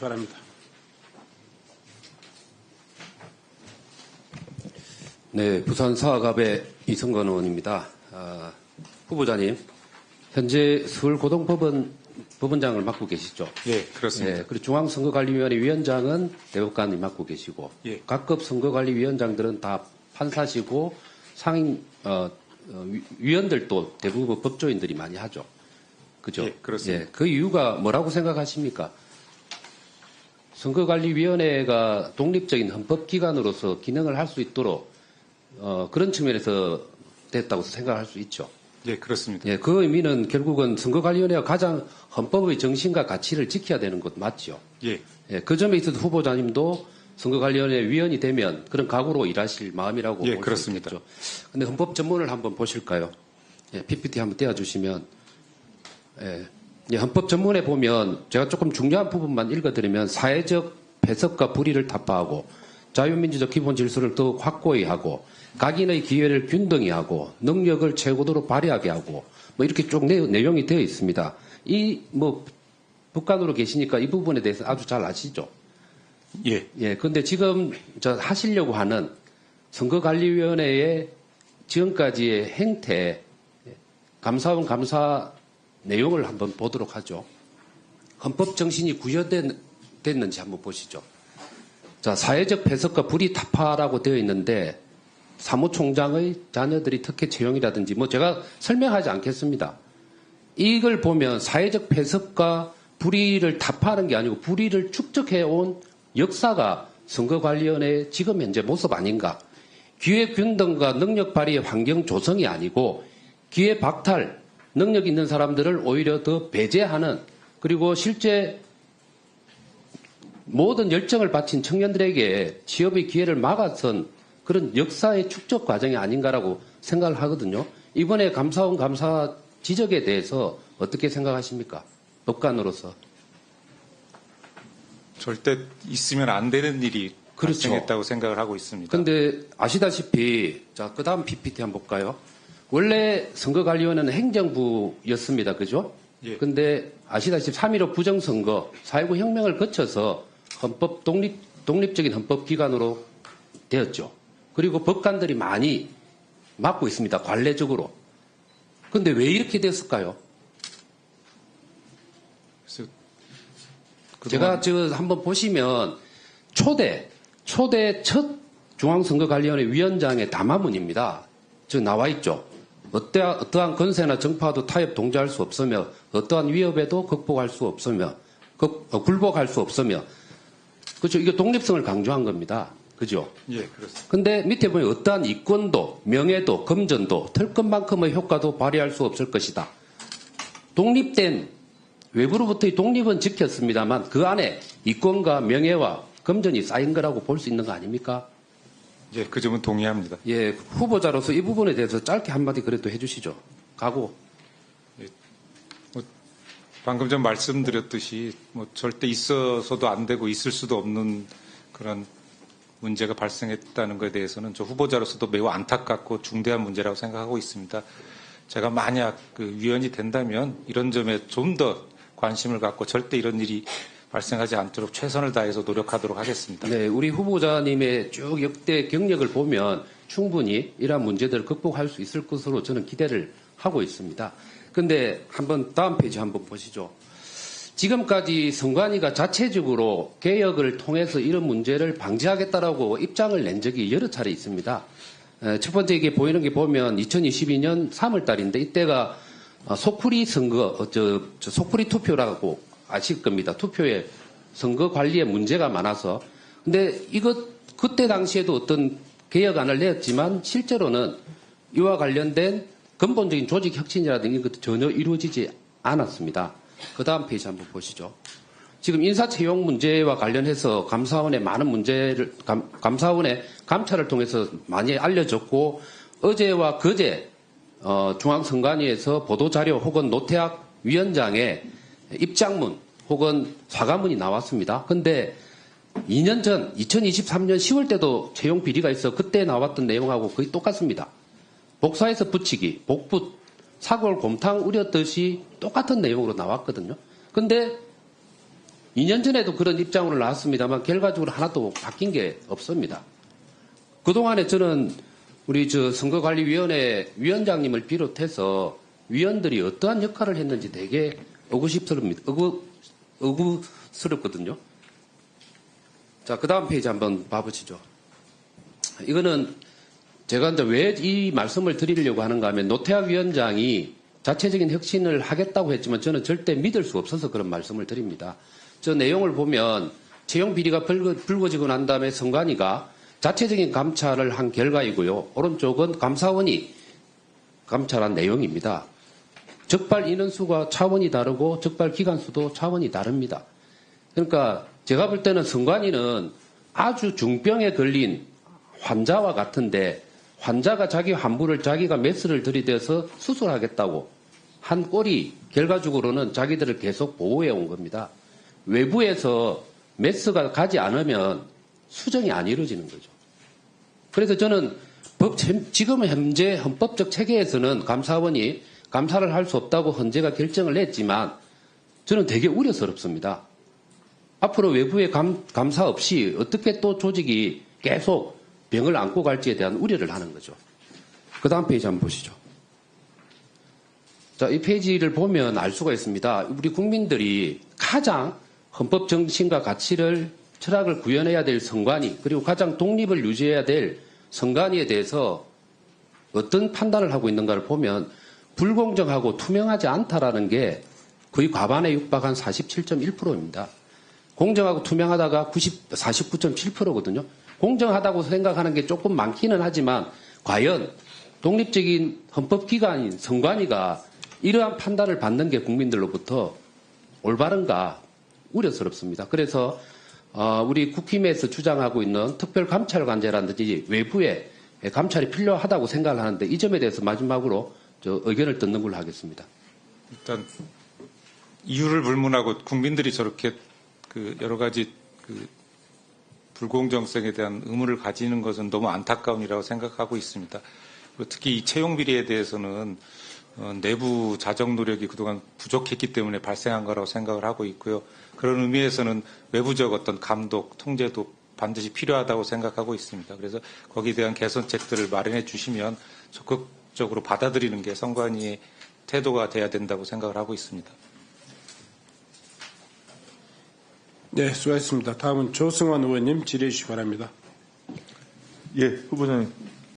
바랍니다. 네, 부산 사학갑의 이성건 의원입니다. 후보자님, 현재 서울고등법원장을 맡고 계시죠? 예, 그렇습니다. 네, 그리고 중앙선거관리위원회 위원장은 대법관이 맡고 계시고, 예. 각급 선거관리위원장들은 다 판사시고 상임 위원들도 대부분 법조인들이 많이 하죠. 그죠? 예, 그렇습니다. 예, 그 이유가 뭐라고 생각하십니까? 선거관리위원회가 독립적인 헌법기관으로서 기능을 할 수 있도록 그런 측면에서 됐다고 생각할 수 있죠. 예, 그렇습니다. 예, 그 의미는 결국은 선거관리위원회가 가장 헌법의 정신과 가치를 지켜야 되는 것 맞죠? 예, 예, 그 점에 있어서 후보자님도 선거관리위원회 위원이 되면 그런 각오로 일하실 마음이라고 예, 볼 수 그렇습니다. 있겠죠. 근데 헌법 전문을 한번 보실까요? 예, PPT 한번 떼어주시면, 예, 헌법 전문에 보면 제가 조금 중요한 부분만 읽어드리면 사회적 배석과 불의를 타파하고 자유민주적 기본 질서를 더욱 확고히 하고 각인의 기회를 균등히 하고 능력을 최고도로 발휘하게 하고 뭐 이렇게 쭉 내용이 되어 있습니다. 이 뭐 북한으로 계시니까 이 부분에 대해서 아주 잘 아시죠? 예, 예. 근데 지금 하시려고 하는 선거관리위원회의 지금까지의 행태, 감사원 감사 내용을 한번 보도록 하죠. 헌법 정신이 구현됐는지 한번 보시죠. 자, 사회적 배석과 불의 타파라고 되어 있는데 사무총장의 자녀들이 특혜 채용이라든지 뭐 제가 설명하지 않겠습니다. 이걸 보면 사회적 배석과 불의를 타파하는 게 아니고 불의를 축적해온 역사가 선거관리위원회의 지금 현재 모습 아닌가. 기회균등과 능력 발휘의 환경 조성이 아니고 기회 박탈, 능력 있는 사람들을 오히려 더 배제하는 그리고 실제 모든 열정을 바친 청년들에게 취업의 기회를 막아선 그런 역사의 축적 과정이 아닌가라고 생각을 하거든요. 이번에 감사원 감사 지적에 대해서 어떻게 생각하십니까? 법관으로서. 절대 있으면 안 되는 일이 그렇죠. 발생했다고 생각을 하고 있습니다. 그런데 아시다시피 자, 그다음 PPT 한번 볼까요? 원래 선거관리위원회는 행정부였습니다. 그죠? 예. 근데 아시다시피 3.15 부정선거, 4.19 혁명을 거쳐서 헌법 독립적인 헌법기관으로 되었죠. 그리고 법관들이 많이 맡고 있습니다. 관례적으로. 근데 왜 이렇게 됐을까요? 그래서 제가 지금 한번 보시면 초대 첫 중앙선거관리위원회 위원장의 담화문입니다. 지금 나와 있죠. 어떠한 건세나 정파도 타협 동조할 수 없으며 어떠한 위협에도 극복할 수 없으며 굴복할 수 없으며 그렇죠. 이게 독립성을 강조한 겁니다. 그죠? 예, 그렇습니다. 근데 밑에 보면 어떠한 이권도 명예도 금전도 털 것만큼의 효과도 발휘할 수 없을 것이다. 독립된 외부로부터의 독립은 지켰습니다만 그 안에 이권과 명예와 금전이 쌓인 거라고 볼 수 있는 거 아닙니까? 예, 그 점은 동의합니다. 예, 후보자로서 이 부분에 대해서 짧게 한마디 그래도 해주시죠. 각오. 방금 전 말씀드렸듯이 뭐 절대 있어서도 안 되고 있을 수도 없는 그런 문제가 발생했다는 것에 대해서는 저 후보자로서도 매우 안타깝고 중대한 문제라고 생각하고 있습니다. 제가 만약 그 위원이 된다면 이런 점에 좀 더 관심을 갖고 절대 이런 일이 발생하지 않도록 최선을 다해서 노력하도록 하겠습니다. 네, 우리 후보자님의 쭉 역대 경력을 보면 충분히 이러한 문제들을 극복할 수 있을 것으로 저는 기대를 하고 있습니다. 그런데 한번 다음 페이지 한번 보시죠. 지금까지 선관위가 자체적으로 개혁을 통해서 이런 문제를 방지하겠다라고 입장을 낸 적이 여러 차례 있습니다. 첫 번째 이게 보이는 게 보면 2022년 3월 달인데 이때가 속풀이 선거, 속풀이 투표라고 아실 겁니다. 투표에 선거 관리에 문제가 많아서. 근데 그때 당시에도 어떤 개혁안을 내었지만 실제로는 이와 관련된 근본적인 조직 혁신이라든지 이런 것도 전혀 이루어지지 않았습니다. 그 다음 페이지 한번 보시죠. 지금 인사 채용 문제와 관련해서 감사원의 많은 문제를, 감사원의 감찰을 통해서 많이 알려졌고, 어제와 그제, 중앙선관위에서 보도자료 혹은 노태학 위원장의 입장문 혹은 사과문이 나왔습니다. 근데 2년 전, 2023년 10월 때도 채용 비리가 있어 그때 나왔던 내용하고 거의 똑같습니다. 복사해서 붙이기, 복붙, 사골 곰탕 우렸듯이 똑같은 내용으로 나왔거든요. 근데 2년 전에도 그런 입장으로 나왔습니다만 결과적으로 하나도 바뀐 게 없습니다. 그동안에 저는 우리 선거관리위원회 위원장님을 비롯해서 위원들이 어떠한 역할을 했는지 되게 의구스럽거든요. 자, 그 다음 페이지 한번 봐보시죠. 이거는 제가 이제 왜 이 말씀을 드리려고 하는가 하면 노태학 위원장이 자체적인 혁신을 하겠다고 했지만 저는 절대 믿을 수 없어서 그런 말씀을 드립니다. 저 내용을 보면 채용 비리가 불거지고 난 다음에 선관위가 자체적인 감찰을 한 결과이고요. 오른쪽은 감사원이 감찰한 내용입니다. 적발 인원수가 차원이 다르고 적발 기간수도 차원이 다릅니다. 그러니까 제가 볼 때는 선관위는 아주 중병에 걸린 환자와 같은데 환자가 자기 환부를 자기가 메스를 들이대서 수술하겠다고 한 꼴이 결과적으로는 자기들을 계속 보호해 온 겁니다. 외부에서 메스가 가지 않으면 수정이 안 이루어지는 거죠. 그래서 저는 지금 현재 헌법적 체계에서는 감사원이 감사를 할 수 없다고 헌재가 결정을 냈지만 저는 되게 우려스럽습니다. 앞으로 외부의 감사 없이 어떻게 또 조직이 계속 병을 안고 갈지에 대한 우려를 하는 거죠. 그 다음 페이지 한번 보시죠. 자, 이 페이지를 보면 알 수가 있습니다. 우리 국민들이 가장 헌법 정신과 가치를 철학을 구현해야 될 선관위 그리고 가장 독립을 유지해야 될 선관위에 대해서 어떤 판단을 하고 있는가를 보면 불공정하고 투명하지 않다라는 게 거의 과반에 육박한 47.1%입니다. 공정하고 투명하다가 49.7%거든요. 공정하다고 생각하는 게 조금 많기는 하지만 과연 독립적인 헌법기관인 선관위가 이러한 판단을 받는 게 국민들로부터 올바른가 우려스럽습니다. 그래서 우리 국힘에서 주장하고 있는 특별감찰관제라든지 외부의 감찰이 필요하다고 생각을 하는데 이 점에 대해서 마지막으로 의견을 듣는 걸로 하겠습니다. 일단 이유를 불문하고 국민들이 저렇게 여러 가지 불공정성에 대한 의문을 가지는 것은 너무 안타까운 일이라고 생각하고 있습니다. 그리고 특히 이 채용 비리에 대해서는 내부 자정 노력이 그동안 부족했기 때문에 발생한 거라고 생각을 하고 있고요. 그런 의미에서는 외부적 어떤 감독, 통제도 반드시 필요하다고 생각하고 있습니다. 그래서 거기에 대한 개선책들을 마련해 주시면 적극적으로 받아들이는 게 선관위의 태도가 돼야 된다고 생각을 하고 있습니다. 네, 수고하셨습니다. 다음은 조승환 의원님 질의해 주시기 바랍니다. 예, 후보자님.